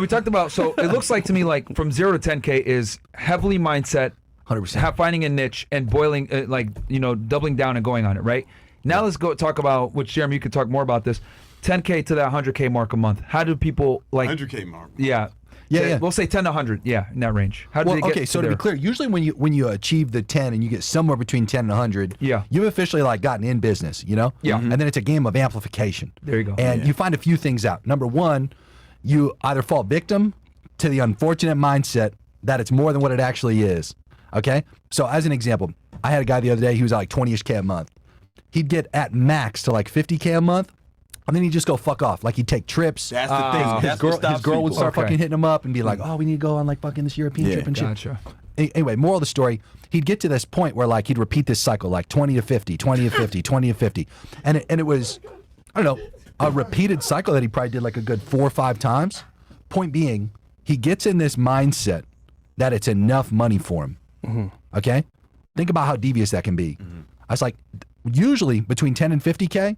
we talked about, so it looks like to me like from 0 to 10K is heavily mindset, 100%. finding a niche and boiling, doubling down and going on it, right? Now let's go talk about, which Jeremy, you could talk more about this, 10K to that 100K mark a month. How do people like 100K mark? Yeah. Yeah. We'll say 10 to 100. Yeah, in that range. How do they get to be clear, usually when you achieve the 10 and you get somewhere between 10 and 100, you've officially like gotten in business, you know? Yeah. And then it's a game of amplification. There you go. And you find a few things out. Number one, you either fall victim to the unfortunate mindset that it's more than what it actually is. Okay? So as an example, I had a guy the other day, he was at like 20-ish K a month. He'd get at max to like 50K a month. And then he'd just go fuck off. Like he'd take trips. That's the thing. His girl would start fucking hitting him up and be like, oh, we need to go on like fucking this European trip and shit. Gotcha. Anyway, moral of the story, he'd get to this point where like he'd repeat this cycle, like 20 to 50, 20 to 50, 20 to 50. And it was, I don't know, a repeated cycle that he probably did like a good 4 or 5 times. Point being, he gets in this mindset that it's enough money for him. Okay? Think about how devious that can be. I was like, usually between 10 and 50K,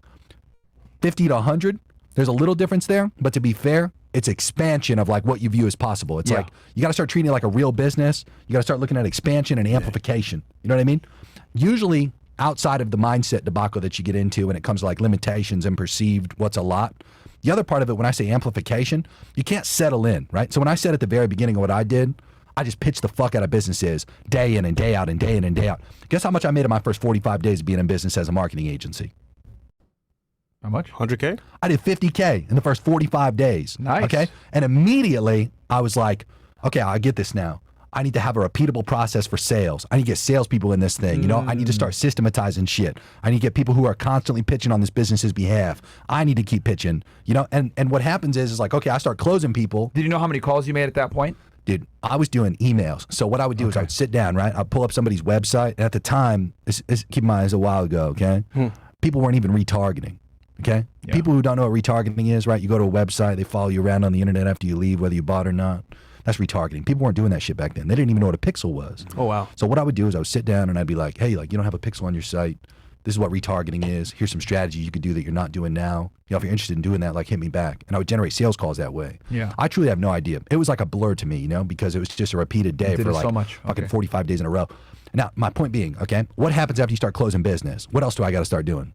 50 to 100, there's a little difference there, but to be fair, it's expansion of like what you view as possible. It's like you got to start treating it like a real business. You got to start looking at expansion and amplification. You know what I mean? Usually outside of the mindset debacle that you get into when it comes to like limitations and perceived what's a lot, the other part of it, when I say amplification, you can't settle in, right? So when I said at the very beginning of what I did, I just pitched the fuck out of businesses day in and day out and day in and day out. Guess how much I made in my first 45 days of being in business as a marketing agency? How much? 100K? I did 50K in the first 45 days. Nice. Okay? And immediately I was like, okay, I get this now. I need to have a repeatable process for sales. I need to get salespeople in this thing. You know, I need to start systematizing shit. I need to get people who are constantly pitching on this business's behalf. I need to keep pitching. You know, and what happens is like, okay, I start closing people. Did you know how many calls you made at that point? Dude, I was doing emails. So what I would do is I would sit down, right? I'd pull up somebody's website. And at the time, keep in mind, it's a while ago, okay? People weren't even retargeting. Okay? Yeah. People who don't know what retargeting is, right? You go to a website, they follow you around on the internet after you leave, whether you bought or not. That's retargeting. People weren't doing that shit back then. They didn't even know what a pixel was. Oh, wow. So what I would do is I would sit down and I'd be like, hey, like you don't have a pixel on your site. This is what retargeting is. Here's some strategies you could do that you're not doing now. You know, if you're interested in doing that, like hit me back. And I would generate sales calls that way. Yeah. I truly have no idea. It was like a blur to me, you know, because it was just a repeated day for like so much. fucking 45 days in a row. Now, my point being, okay, what happens after you start closing business? What else do I got to start doing?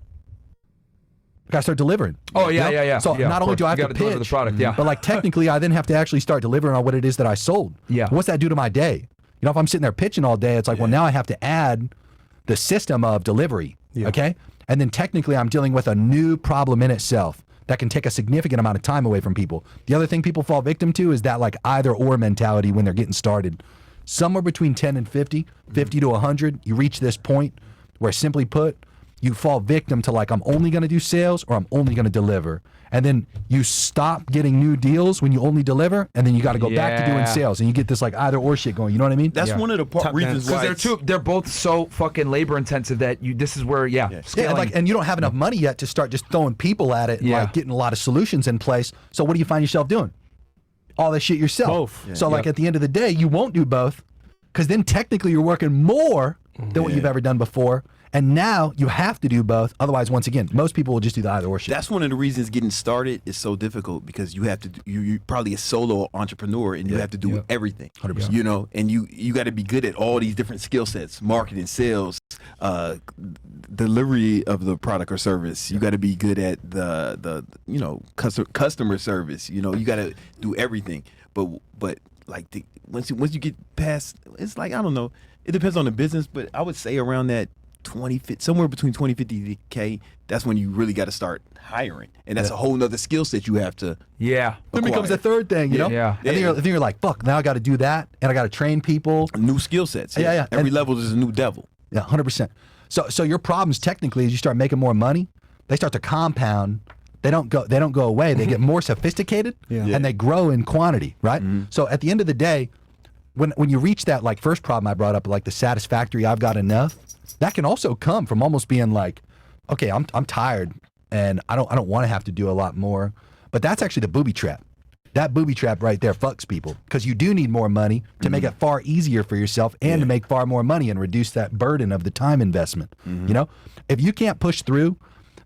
I got to start delivering. Oh, yeah, you know? yeah. So Yeah, not of only do I course. have You to gotta deliver pitch, the product, yeah. but like technically I then have to actually start delivering on what it is that I sold. Yeah. What's that do to my day? You know, if I'm sitting there pitching all day, it's like, well, now I have to add the system of delivery, okay? And then technically I'm dealing with a new problem in itself that can take a significant amount of time away from people. The other thing people fall victim to is that like either or mentality when they're getting started. Somewhere between 10 and 50, 50 to 100, you reach this point where simply put, you fall victim to like, I'm only going to do sales or I'm only going to deliver. And then you stop getting new deals when you only deliver, and then you got to go back to doing sales, and you get this like either or shit going. You know what I mean? That's one of the reasons why. Because they're both so fucking labor intensive that this is where, scaling. And you don't have enough money yet to start just throwing people at it and like getting a lot of solutions in place. So what do you find yourself doing? All that shit yourself. Both. So like at the end of the day, you won't do both, because then technically you're working more than what you've ever done before. And now you have to do both. Otherwise, once again, most people will just do the either or shit. That's one of the reasons getting started is so difficult, because you have to. You're probably a solo entrepreneur, and you have to do everything. 100%. You know, and you got to be good at all these different skill sets: marketing, sales, delivery of the product or service. You got to be good at the customer service. You know, you got to do everything. But like once you get past, it's like, I don't know. It depends on the business, but I would say around that somewhere between 20, 50K, that's when you really got to start hiring. And that's a whole nother skill set you have to Then becomes the third thing, you know? Yeah. And then you're like, fuck, now I got to do that, and I got to train people. New skill sets. Yeah. Every level is a new devil. Yeah, 100%. So your problems technically, as you start making more money, they start to compound. They don't go away. They get more sophisticated, and they grow in quantity, right? So at the end of the day, when you reach that like first problem I brought up, like the satisfactory, I've got enough, that can also come from almost being like, okay, I'm tired and I don't want to have to do a lot more. But that's actually the booby trap. That booby trap right there fucks people, because you do need more money to make it far easier for yourself and to make far more money and reduce that burden of the time investment. You know, if you can't push through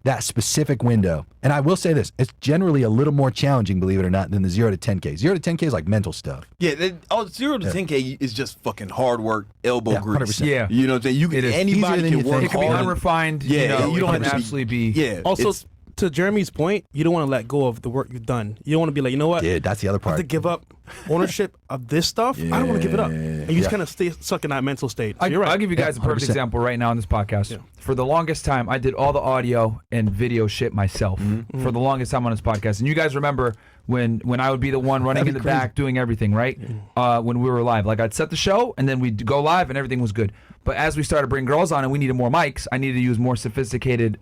that specific window. And I will say this, it's generally a little more challenging, believe it or not, than the 0 to 10K. 0 to 10K is like mental stuff. Yeah, 0 to 10K is just fucking hard work, elbow grease. 100%. Yeah. You know what I'm saying? You It can is anybody easier than can you work think. It could be hard. unrefined. Yeah, you know, you it don't can have to be- absolutely be. Yeah. Also, it's- to Jeremy's point, you don't want to let go of the work you've done. You don't want to be like, you know what? Dude, that's the other I have to part. give up ownership of this stuff. I don't want to give it up. And you just kind of stay stuck in that mental state. So you're right. I'll give you guys a perfect 100%. example right now on this podcast. Yeah. For the longest time, I did all the audio and video shit myself. Mm-hmm. For the longest time on this podcast, and you guys remember when I would be the one running in the back doing everything, right? When we were live, like I'd set the show and then we'd go live and everything was good. But as we started bringing girls on and we needed more mics, I needed to use more sophisticated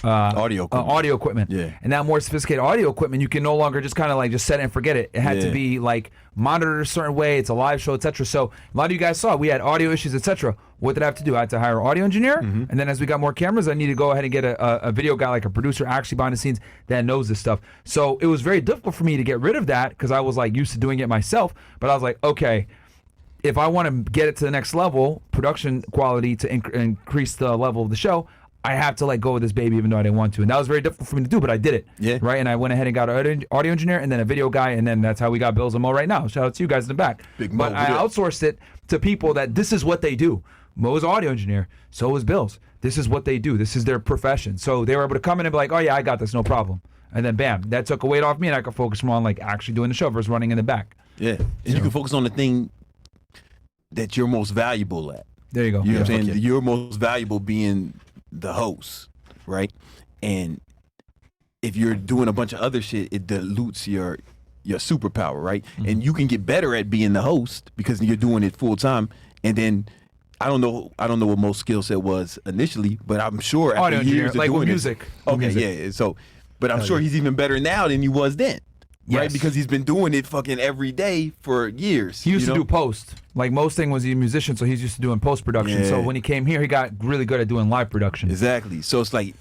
Audio equipment. audio equipment. Yeah. And that more sophisticated audio equipment, you can no longer just kind of like just set it and forget it. It had to Yeah. be like monitored a certain way. It's a live show, etc. So a lot of you guys saw we had audio issues, etc. What did I have to do? I had to hire an audio engineer, and then as we got more cameras, I need to go ahead and get a video guy, like a producer, actually behind the scenes that knows this stuff. So it was very difficult for me to get rid of that because I was like used to doing it myself. But I was like, okay, if I want to get it to the next level, production quality to increase the level of the show, I have to let go of this baby even though I didn't want to. And that was very difficult for me to do, but I did it. Yeah. Right? And I went ahead and got an audio engineer and then a video guy, and then that's how we got Bills and Mo right now. Shout out to you guys in the back. Big Mo, but I yeah. outsourced it to people that this is what they do. Mo's audio engineer, so is Bill's. This is what they do. This is their profession. So they were able to come in and be like, oh yeah, I got this, no problem. And then bam, that took a weight off me and I could focus more on like actually doing the show versus running in the back. Yeah. And you can focus on the thing that you're most valuable at. There you go. You know what I'm Yeah. saying? You're most valuable being the host, right? And if you're doing a bunch of other shit, it dilutes your superpower, right? And you can get better at being the host because you're doing it full time. And then I don't know what most skill set was initially, but I'm sure after Audio engineer, years of like with doing music. It, With okay, music. yeah. So, but I'm sure he's even better now than he was then. Right, Yes. because he's been doing it fucking every day for years. He used you to know? do post. Like most thing was he's a musician, so he's used to doing post production. So Yeah. when he came here, he got really good at doing live production. Exactly. So it's like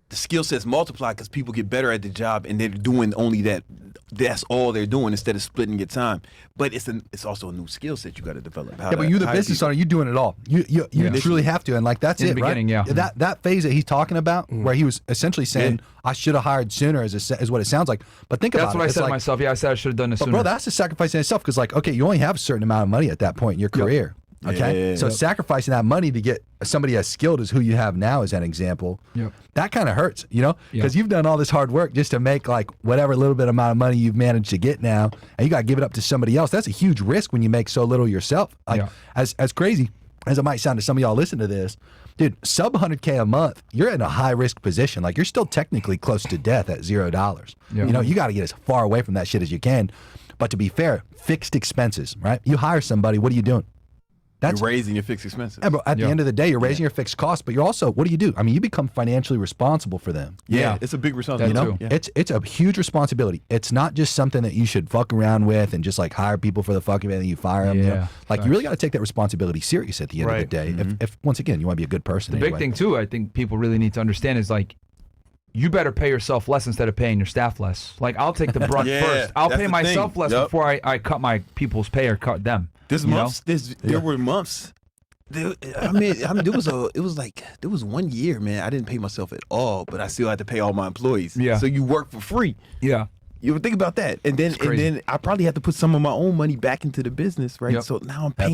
the skill sets multiply because people get better at the job and they're doing only that. That's all they're doing instead of splitting your time. But it's also a new skill set you got to develop. Yeah, but you the business owner, you're doing it all. You truly have to, and like that's In the it, beginning, right? yeah. That phase that he's talking about, where he was essentially saying, "I should have hired sooner," is what it sounds like. But think That's about what it. I It's said to like, myself. Yeah, I said I should have done this but sooner. bro, that's a sacrifice in itself because, like, okay, you only have a certain amount of money at that point in your career. Okay, Yeah. so sacrificing that money to get somebody as skilled as who you have now, as an example, Yep. that kind of hurts, you know, Yeah. because you've done all this hard work just to make like whatever little bit amount of money you've managed to get now, and you got to give it up to somebody else. That's a huge risk when you make so little yourself. Like Yeah. as crazy as it might sound to some of y'all listening to this, dude, sub 100K a month, you're in a high risk position. Like you're still technically close to death at $0. Yeah. You know, you got to get as far away from that shit as you can. But to be fair, fixed expenses, right? You hire somebody, what are you doing? You're raising your fixed expenses. Yeah, bro, at the Yeah. end of the day, you're raising your fixed costs, but you're also, what do? I mean, you become financially responsible for them. Yeah, Yeah. it's a big responsibility. That You know, too. Yeah. it's a huge responsibility. It's not just something that you should fuck around with and just like hire people for the fuck of it and you fire them. You know? Yeah, Like you really got to take that responsibility serious at the end of the Right. day. If once again you want to be a good person. The big thing too, I think people really need to understand is like, you better pay yourself less instead of paying your staff less. Like I'll take the brunt Yeah, first. I'll that's pay the myself thing. less Yep. before I cut my people's pay or cut them. There's you know? months. There were months. I mean, it was 1 year, man. I didn't pay myself at all, but I still had to pay all my employees. Yeah. So you work for free. Yeah. You ever think about that? And crazy. then I probably have to put some of my own money back into the business, right? Yep. So now I'm That's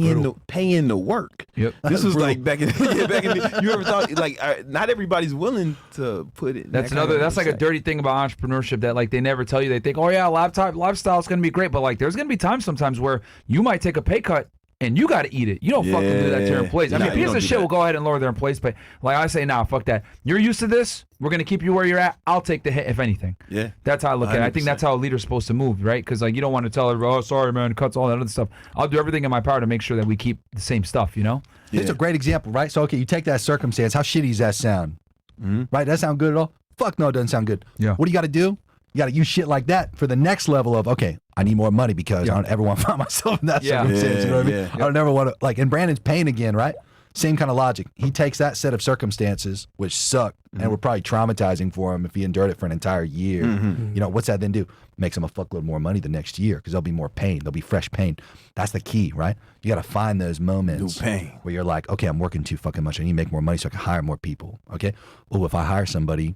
paying the work. Yep. This was like back in you ever thought like not everybody's willing to put it. That's like a dirty thing about entrepreneurship that like they never tell you. They think, oh yeah, lifestyle is gonna be great, but like there's gonna be times sometimes where you might take a pay cut and you got to eat it. You don't fucking do that to your Yeah. employees. I Nah, mean, you pieces don't of do shit that. will go ahead and lower their employees' pay. Like I say, nah, fuck that. You're used to this. We're gonna keep you where you're at. I'll take the hit if anything. Yeah. That's how I look at it. I think 100%. that's how a leader's supposed to move, right? Because like you don't want to tell everybody, oh sorry man, cuts all that other stuff. I'll do everything in my power to make sure that we keep the same stuff. You know? It's a great example, right? So okay, you take that circumstance. How shitty does that sound? Right? Does that sound good at all? Fuck no, it doesn't sound good. Yeah. What do you got to do? You got to use shit like that for the next level of, okay, I need more money because I don't ever want to find myself in that Yeah. circumstance. You know what I mean? Yeah. I don't ever want to, like, and Brandon's paying again, right? Same kind of logic. He takes that set of circumstances, which suck, and were probably traumatizing for him if he endured it for an entire year. You know, what's that then do? Makes him a fuckload more money the next year because there'll be more pain. There'll be fresh pain. That's the key, right? You got to find those moments New pain. where you're like, okay, I'm working too fucking much. I need to make more money so I can hire more people. Okay. Well, if I hire somebody,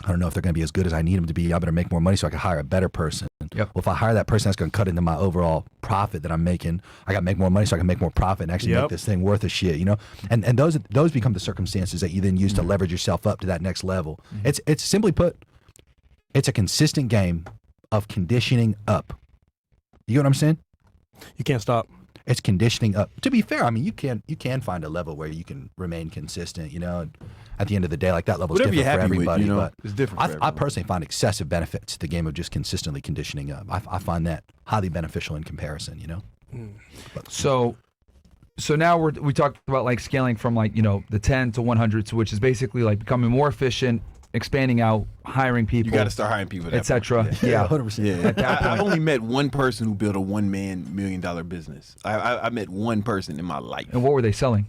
I don't know if they're going to be as good as I need them to be. I better make more money so I can hire a better person. Yep. Well, if I hire that person, that's going to cut into my overall profit that I'm making. I got to make more money so I can make more profit and actually make this thing worth a shit, you know? And those become the circumstances that you then use to leverage yourself up to that next level. It's simply put, it's a consistent game of conditioning up. You know what I'm saying? You can't stop. It's conditioning up. To be fair, I mean, you can find a level where you can remain consistent, you know? At the end of the day, like that level is different for everybody. With, you know, but it's different for I personally find excessive benefit to the game of just consistently conditioning up. I find that highly beneficial in comparison, you know? So now we talked about like scaling from like, you know, the 10 to 100, which is basically like becoming more efficient, expanding out, hiring people. You got to start hiring people, etc. Yeah, 100%. Yeah. At that I've point. only met one person who built a $1 million business. I met one person in my life. And what were they selling?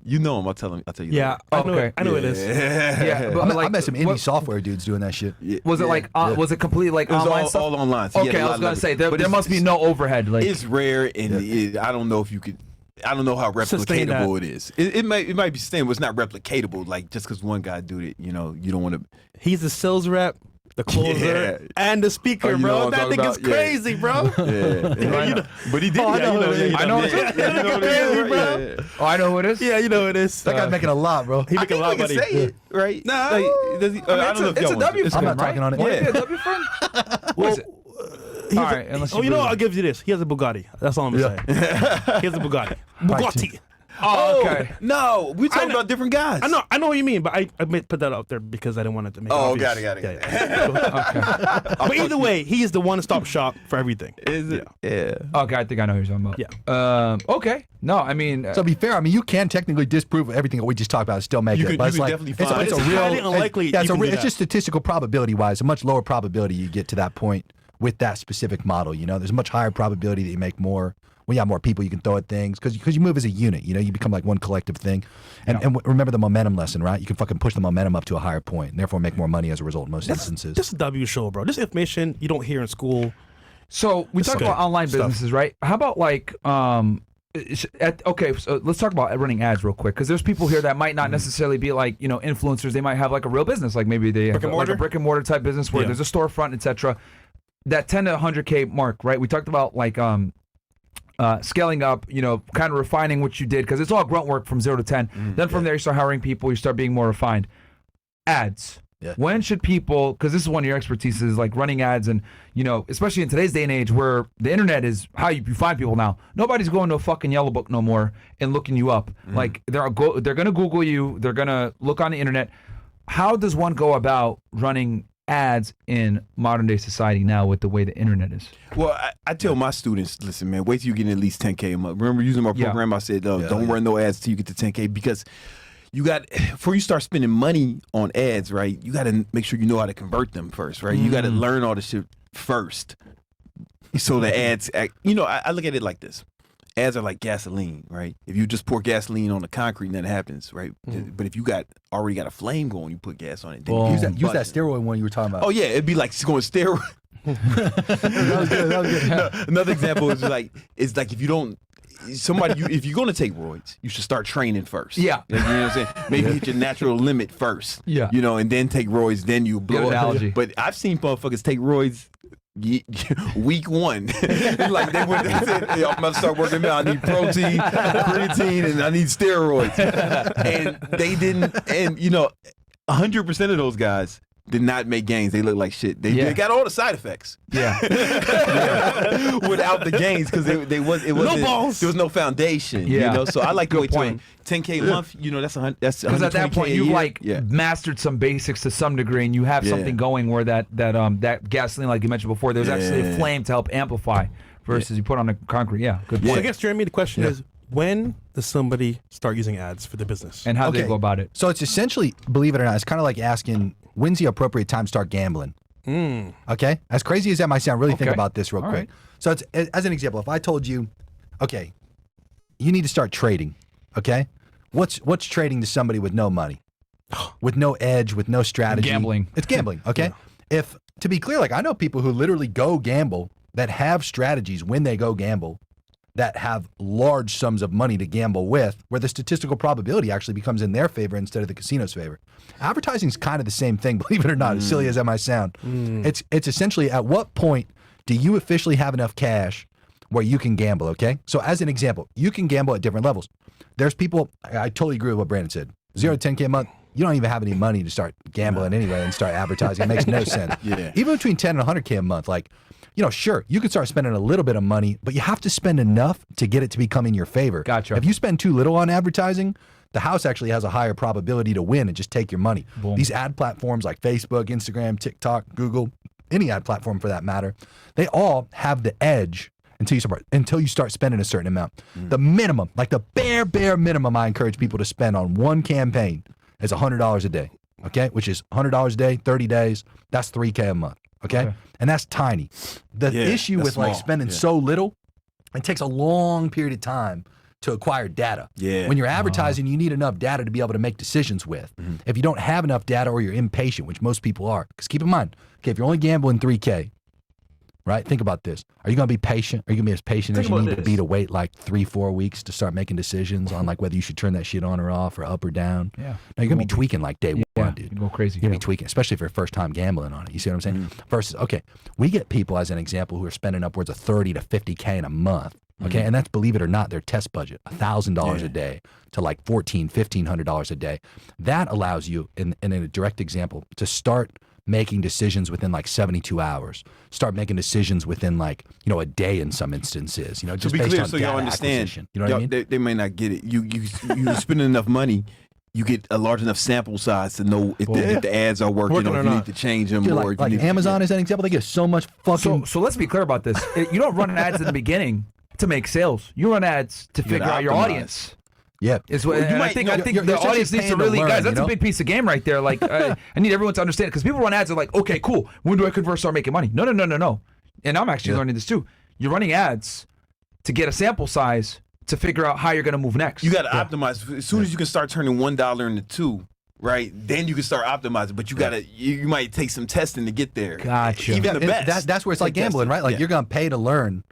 You know him. I'll tell you. Yeah, later. I know it is. Yeah, but I like, met some indie software dudes doing that shit. was it like was it completely like It was online all, stuff? all online. So he had Okay, a I lot was of gonna leverage. say there But must be no overhead. Like It's rare, and I don't know if you could. I don't know how Sustain that. replicatable it is. It might be sustainable. It's not replicatable. Like just because one guy do it, you know, you don't want to. He's the sales rep, the closer, Yeah. and the speaker, Oh, you know bro. what I'm That talking thing is about? Yeah. crazy, bro. Yeah, but he did. Oh, I know who it is. I know it is. bro. oh, I know who it is. Yeah, you know it is. That guy's making a lot, bro. He I making think a lot we of can money. say it, right? Nah. Like, does he, I don't know if it's y'all a want W to. for I'm him, not talking right? on it. Why Yeah. is it a W for him? What is it? He's All a- right, unless oh, you know really- what? I'll give you this. He has a Bugatti. That's all I'm gonna say. He has a Bugatti. Bugatti. Oh, okay. No, we're talking know- about different guys. I know what you mean, but I put that out there because I didn't want it to make. Oh, it got obvious. it. Yeah. But either way, he is the one-stop shop for everything. Is it? Yeah. Okay, I think I know who you're talking about. Yeah. Okay. No, I mean. So to be fair, I mean, you can technically disprove everything that we just talked about and still make You it. could- but you it's could like, definitely it's, find- it's a It's real, highly unlikely yeah, you can do it's that. just statistical probability-wise. A much lower probability you get to that point with that specific model. You know, there's a much higher probability that you make more. When you have more people you can throw at things because you move as a unit, you know, you become like one collective thing. And remember the momentum lesson, right? You can fucking push the momentum up to a higher point and therefore make more money as a result in most instances. This is a W show, bro. This information you don't hear in school. So we talked good about online stuff. businesses, right? How about like okay, so let's talk about running ads real quick because there's people here that might not necessarily be like, you know, influencers. They might have like a real business, like maybe they have and like a mortar? brick and mortar type business where Yeah. there's a storefront, etc. That 10 to 100K mark, right? We talked about like scaling up, you know, kind of refining what you did because it's all grunt work from 0 to 10. Then from there you start hiring people, you start being more refined. Ads. Yeah. When should people, because this is one of your expertise, is like running ads and, you know, especially in today's day and age where the internet is how you find people now. Nobody's going to a fucking yellow book no more and looking you up. Like they're going to Google you. They're going to look on the internet. How does one go about running ads in modern day society now with the way the internet is? Well, I tell my students, listen, man, wait till you get at least 10K a month. Remember using my program, I said, don't run no ads till you get to 10K because you got, before you start spending money on ads, right, you got to make sure you know how to convert them first, right? You got to learn all this shit first. So the ads, you know, I look at it like this. Ads are like gasoline, right? If you just pour gasoline on the concrete, nothing happens, right? But if you already got a flame going, you put gas on it. Then Use that steroid one you were talking about. Oh yeah, it'd be like going steroid. That was good. That was good. No, another example is like if you don't. If you're gonna take roids, you should start training first. Yeah. Like, you know what I'm saying? Maybe hit your natural limit first. Yeah. You know, and then take roids, then you blow Good up. analogy. But I've seen motherfuckers take roids week one. Like they went, they said, hey, I'm gonna start working out. I need protein, creatine, and I need steroids. And they didn't. And you know, 100% of those guys did not make gains. They look like shit. They got all the side effects. Yeah. Without the gains, because it wasn't No balls. There was no foundation. Yeah. You know, so I like to wait till point. 10K a month. You know, that's Because at that 120K point a you've year. like Yeah. mastered some basics to some degree, and you have Yeah. something going where that gasoline, like you mentioned before, there's actually a Yeah. flame to help amplify versus you put on the concrete. Yeah, good So point. I guess, Jeremy, the question is, when does somebody start using ads for their business? And how do they Okay. go about it? So it's essentially, believe it or not, it's kind of like asking, when's the appropriate time to start gambling? Okay? As crazy as that might sound, really think Okay. about this real All quick. right. So it's, as an example, if I told you, okay, you need to start trading, okay? What's trading to somebody with no money, with no edge, with no strategy? Gambling. It's gambling. Okay. If to be clear, like I know people who literally go gamble that have strategies when they go gamble that have large sums of money to gamble with, where the statistical probability actually becomes in their favor instead of the casino's favor. Advertising is kind of the same thing, believe it or not, as silly as that might sound. It's essentially at what point do you officially have enough cash where you can gamble, okay? So as an example, you can gamble at different levels. There's people, I totally agree with what Brandon said. 0 to 10K a month, you don't even have any money to start gambling anyway and start advertising. It makes no sense. Even between 10 and 100K a month, like, sure, you can start spending a little bit of money, but you have to spend enough to get it to become in your favor. Gotcha. If you spend too little on advertising, the house actually has a higher probability to win and just take your money. Boom. These ad platforms like Facebook, Instagram, TikTok, Google, any ad platform for that matter, they all have the edge until you start spending a certain amount. The minimum, like the bare minimum I encourage people to spend on one campaign is $100 a day, okay? Which is $100 a day, 30 days, that's $3K a month, okay? And that's tiny. The issue with like spending so little, it takes a long period of time to acquire data. When you're advertising, you need enough data to be able to make decisions with. If you don't have enough data or you're impatient, which most people are, because keep in mind, okay, if you're only gambling 3K, right? Think about this. Are you going to be patient? Are you going to be as patient as you need to be to wait like 3-4 weeks to start making decisions on like whether you should turn that shit on or off or up or down? No, you're going to be tweaking like day one, dude. You go crazy. You're going to be tweaking, especially if you're first time gambling on it. You see what I'm saying? Versus, okay, we get people as an example who are spending upwards of 30 to 50K in a month. Okay, and that's, believe it or not, their test budget, $1,000 a day to like $1,500 a day. That allows you, in a direct example, to start making decisions within like 72 hours. Start making decisions within like, a day in some instances. Just to be based clear, on so data y'all understand. acquisition. You know what I mean? They may not get it. You spending enough money, you get a large enough sample size to know if the ads are working or if you need to change them. Dude, or like Amazon is an example. They get so much fucking... So let's be clear about this. You don't run ads in the beginning to make sales. You run ads to figure out your audience. Yeah, I think the audience needs to really, guys. That's a big piece of game right there. Like, I need everyone to understand, because people run ads are like, okay, cool. When do I convert, start making money? No. And I'm actually learning this too. You're running ads to get a sample size to figure out how you're going to move next. You got to optimize as soon as you can start turning $1 into $2. Right, then you can start optimizing, but you might take some testing to get there. Gotcha. Even the best. That's where it's like gambling, right? Like you're going to pay to learn.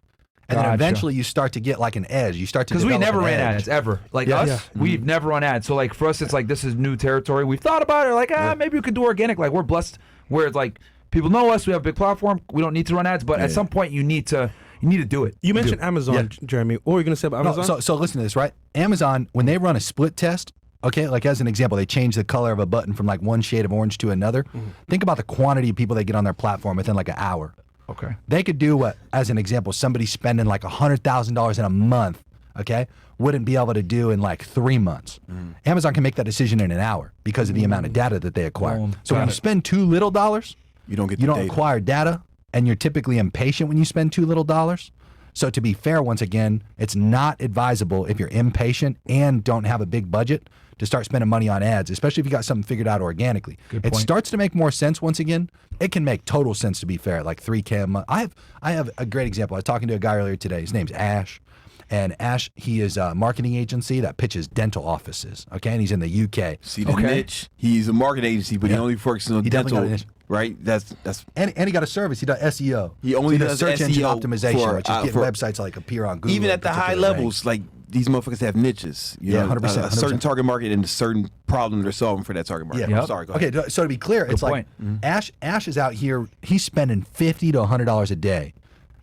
And then eventually you start to get like an edge. You start to because we never ran edge. ads ever. Like us, we've never run ads. So like for us, it's like this is new territory. We've thought about it. Like maybe we could do organic. Like we're blessed where it's like people know us. We have a big platform. We don't need to run ads. But at some point, you need to do it. You mentioned Amazon, Jeremy. What were you going to say about Amazon? No, so listen to this, right? Amazon, when they run a split test, okay, like as an example, they change the color of a button from like one shade of orange to another. Think about the quantity of people they get on their platform within like an hour. Okay. They could do what, as an example, somebody spending like $100,000 in a month, okay, wouldn't be able to do in like 3 months. Amazon can make that decision in an hour because of the amount of data that they acquire. So when you spend too little dollars, you don't data. Acquire data, and you're typically impatient when you spend too little dollars. So to be fair, once again, it's not advisable if you're impatient and don't have a big budget to start spending money on ads, especially if you got something figured out organically. It starts to make more sense once again. It can make total sense, to be fair, like $3K a month. I have a great example. I was talking to a guy earlier today. His name's Ash. And Ash, he is a marketing agency that pitches dental offices, okay? And he's in the UK. See the niche? He's a marketing agency, but he only focuses on dental, right? That's and he got a service. He does SEO. He only does search engine SEO optimization, which is getting websites like appear on Google. Even at the high levels, like these motherfuckers have niches. You know, 100%. A certain target market and a certain problem they're solving for that target market. Yeah. Sorry, go ahead. Okay, so to be clear, it's like Ash is out here. He's spending $50 to $100 a day,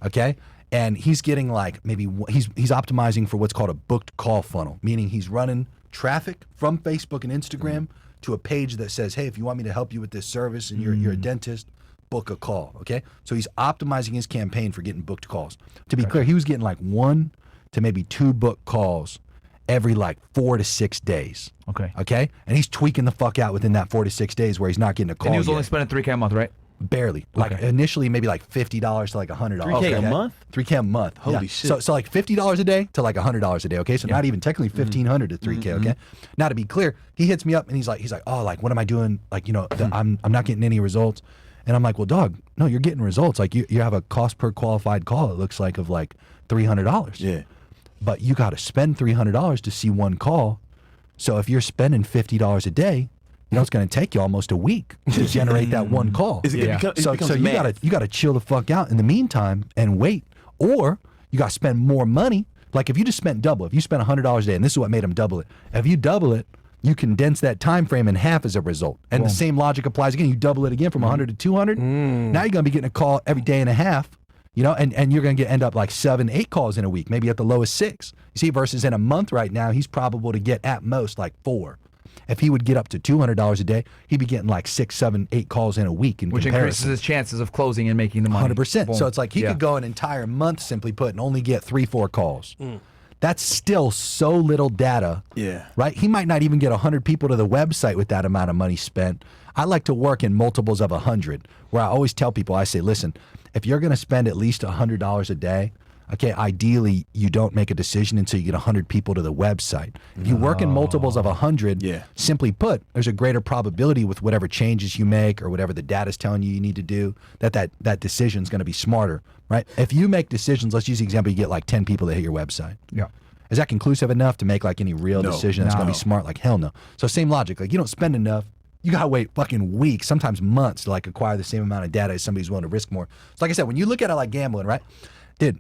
okay? And he's getting like maybe he's optimizing for what's called a booked call funnel, meaning he's running traffic from Facebook and Instagram to a page that says, hey, if you want me to help you with this service and you're a dentist, book a call, okay? So he's optimizing his campaign for getting booked calls. To be clear, he was getting like 1 to maybe 2 booked calls every like 4 to 6 days. Okay? And he's tweaking the fuck out within that 4 to 6 days where he's not getting a call. And he was yet. only spending $3K a month, right? Barely. Like initially maybe like $50 to like $100. $3K a month? $3K a month. Holy shit. So like $50 a day to like $100 a day, okay? So not even technically $1,500 to $3K, okay? Now to be clear, he hits me up and he's like, oh, like what am I doing? Like, I'm not getting any results. And I'm like, well, dog, no, you're getting results. Like you have a cost per qualified call, it looks like, of like $300. Yeah. But you got to spend $300 to see one call. So if you're spending $50 a day, you know it's going to take you almost a week to generate that one call. It becomes So math. you gotta chill the fuck out in the meantime and wait, or you got to spend more money. Like if you just spent double, if you spent $100 a day, and this is what made them double it. If you double it, you condense that time frame in half as a result. And the same logic applies again. You double it again from 100 to 200. Now you're going to be getting a call every day and a half, you know, and you're going to end up like 7, 8 calls in a week, maybe at the lowest 6. You see, versus in a month right now, he's probable to get at most like 4. If he would get up to $200 a day, he'd be getting like 6, 7, 8 calls in a week. Which increases his chances of closing and making the money. 100%. Boom. So it's like he could go an entire month simply put and only get 3, 4 calls. That's still so little data. Yeah. Right? He might not even get 100 people to the website with that amount of money spent. I like to work in multiples of 100, where I always tell people, I say, listen, if you're going to spend at least $100 a day, okay, ideally you don't make a decision until you get 100 people to the website. If you work in multiples of 100, simply put, there's a greater probability with whatever changes you make or whatever the data's telling you need to do, that decision's going to be smarter, right? If you make decisions, let's use the example, you get like 10 people that hit your website. Yeah. Is that conclusive enough to make like any real decision that's going to be smart? Like hell no. So same logic, like you don't spend enough, you gotta wait fucking weeks, sometimes months to like acquire the same amount of data as somebody's willing to risk more. So like I said, when you look at it like gambling, right? Dude,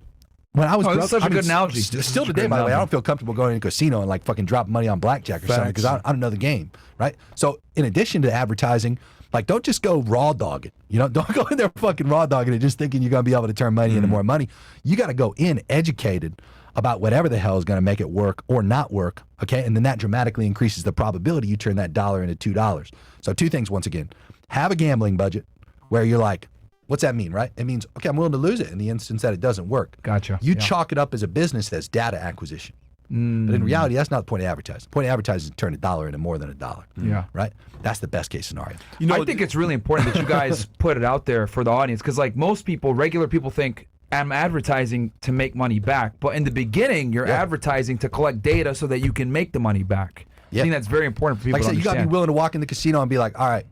when I was that's such a good analogy. Still today, by the way, I don't feel comfortable going to a casino and like fucking dropping money on blackjack or something because I don't know the game, right? So in addition to advertising, like don't just go raw dog it. You know, don't go in there fucking raw dogging it just thinking you're gonna be able to turn money into more money. You gotta go in educated about whatever the hell is gonna make it work or not work, okay? And then that dramatically increases the probability you turn that dollar into $2. So 2 things once again. Have a gambling budget where you're like, what's that mean, right? It means, okay, I'm willing to lose it in the instance that it doesn't work. Gotcha. You chalk it up as a business that's data acquisition. But in reality, that's not the point of advertising. The point of advertising is to turn $1 into more than $1. Yeah. Right? That's the best case scenario. You know, I think it's really important that you guys put it out there for the audience because, like most people, regular people think I'm advertising to make money back. But in the beginning, you're advertising to collect data so that you can make the money back. I think that's very important for people like I to said, you got to understand. be willing to walk in the casino and be like, all right,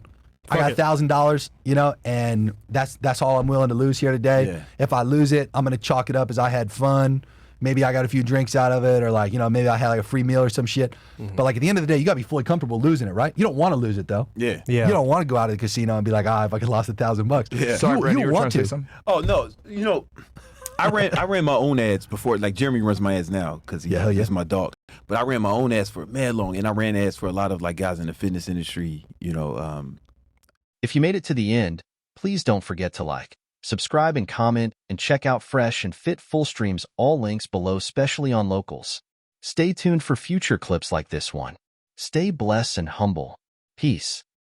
I got $1,000, you know, and that's all I'm willing to lose here today. Yeah. If I lose it, I'm going to chalk it up as I had fun. Maybe I got a few drinks out of it, or like, you know, maybe I had like a free meal or some shit. But like at the end of the day, you got to be fully comfortable losing it, right? You don't want to lose it though. Yeah. You don't want to go out of the casino and be like, if I could lost $1,000. Yeah. Sorry, Brandon, you were want trying to say something? Oh no, you know, I ran my own ads before. Like Jeremy runs my ads now because he's my dog. But I ran my own ads for mad long, and I ran ads for a lot of like guys in the fitness industry. You know, If you made it to the end, please don't forget to like, subscribe, and comment, and check out Fresh and Fit full streams, all links below, especially on locals. Stay tuned for future clips like this one. Stay blessed and humble. Peace.